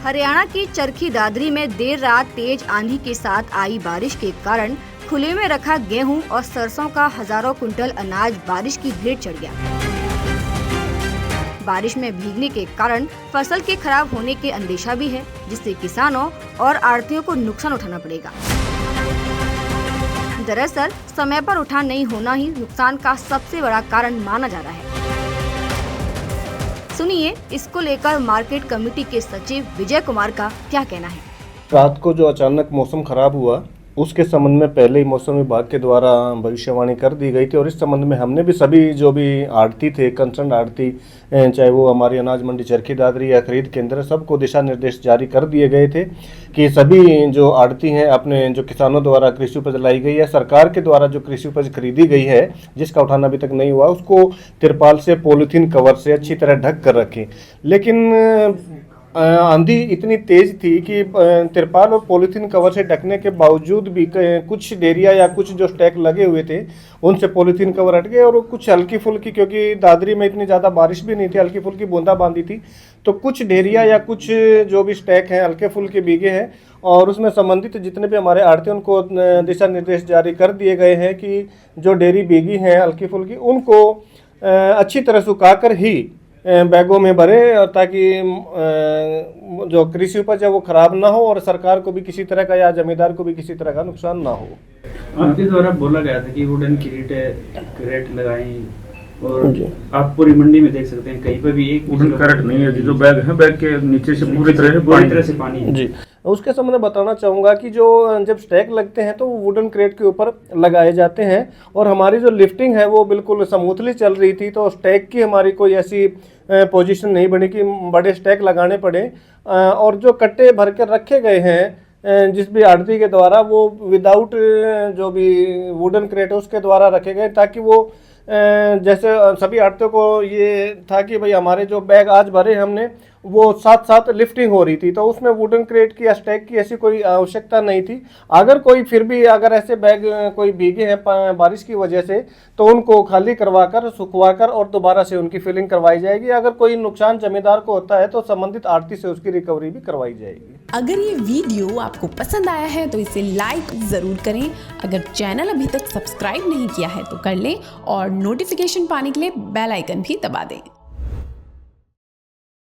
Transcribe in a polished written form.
हरियाणा की चरखी दादरी में देर रात तेज आंधी के साथ आई बारिश के कारण खुले में रखा गेहूं और सरसों का हजारों कुंटल अनाज बारिश की भेंट चढ़ गया। बारिश में भीगने के कारण फसल के खराब होने के अंदेशा भी है, जिससे किसानों और आढ़तियों को नुकसान उठाना पड़ेगा। दरअसल समय पर उठान नहीं होना ही नुकसान का सबसे बड़ा कारण माना जा रहा है। सुनिए इसको लेकर मार्केट कमेटी के सचिव विजय कुमार का क्या कहना है। रात को जो अचानक मौसम खराब हुआ उसके संबंध में पहले ही मौसम विभाग के द्वारा भविष्यवाणी कर दी गई थी और इस संबंध में हमने भी सभी जो भी आढ़ती थे, कंसर्न आढ़ती, चाहे वो हमारी अनाज मंडी चरखी दादरी या खरीद केंद्र, सबको दिशा निर्देश जारी कर दिए गए थे कि सभी जो आढ़ती हैं अपने जो किसानों द्वारा कृषि उपज लाई गई है, सरकार के द्वारा जो कृषि उपज खरीदी गई है जिसका उठान अभी तक नहीं हुआ, उसको तिरपाल से, पॉलीथीन कवर से अच्छी तरह ढक कर रखें। लेकिन आंधी इतनी तेज थी कि तिरपाल और पॉलीथीन कवर से ढकने के बावजूद भी कुछ डेरिया या कुछ जो स्टैक लगे हुए थे उनसे पॉलीथीन कवर हट गए और कुछ हल्की फुल्की, क्योंकि दादरी में इतनी ज़्यादा बारिश भी नहीं थी, हल्की फुल्की बूंदाबांदी थी, तो कुछ डेरिया या कुछ जो भी स्टैक हैं हल्के फुल्के भीगे हैं और उसमें संबंधित जितने भी हमारे आढ़ती उनको दिशा निर्देश जारी कर दिए गए हैं कि जो डेयरी भीगी हैं हल्की फुल्की उनको अच्छी तरह सुखाकर ही बैगों में भरे, ताकि जो कृषि उपज है वो खराब ना हो और सरकार को भी किसी तरह का या जमींदार को भी किसी तरह का नुकसान ना हो। आपके द्वारा बोला गया था कि वुडन क्रेट लगाएं और आप पूरी मंडी में देख सकते हैं कहीं पर भी एक वुडन क्रेट नहीं है, जो बैग है बैग के नीचे से पूरी तरह से पानी है। जी, उसके संबंध में बताना चाहूँगा कि जो जब स्टैक लगते हैं तो वुडन क्रेट के ऊपर लगाए जाते हैं और हमारी जो लिफ्टिंग है वो बिल्कुल स्मूथली चल रही थी, तो स्टैक की हमारी कोई ऐसी पोजीशन नहीं बनी कि बड़े स्टैक लगाने पड़े और जो कट्टे भर कर रखे गए हैं जिस भी आढ़ती के द्वारा वो विदाउट जो भी वुडन क्रेट है उसके द्वारा रखे गए, ताकि वो जैसे सभी आढ़तियों को ये था कि भाई हमारे जो बैग आज भरे हमने वो साथ साथ लिफ्टिंग हो रही थी, तो उसमें वुडन क्रेट की या स्टैक की ऐसी कोई आवश्यकता नहीं थी। अगर कोई फिर भी अगर ऐसे बैग कोई भीगे हैं बारिश की वजह से तो उनको खाली करवाकर, सुखवाकर और दोबारा से उनकी फिलिंग करवाई जाएगी। अगर कोई नुकसान जमींदार को होता है तो संबंधित आढ़ती से उसकी रिकवरी भी करवाई जाएगी। अगर ये वीडियो आपको पसंद आया है तो इसे लाइक जरूर करें। अगर चैनल अभी तक सब्सक्राइब नहीं किया है तो कर लें और नोटिफिकेशन पाने के लिए बेल आइकन भी दबा दें।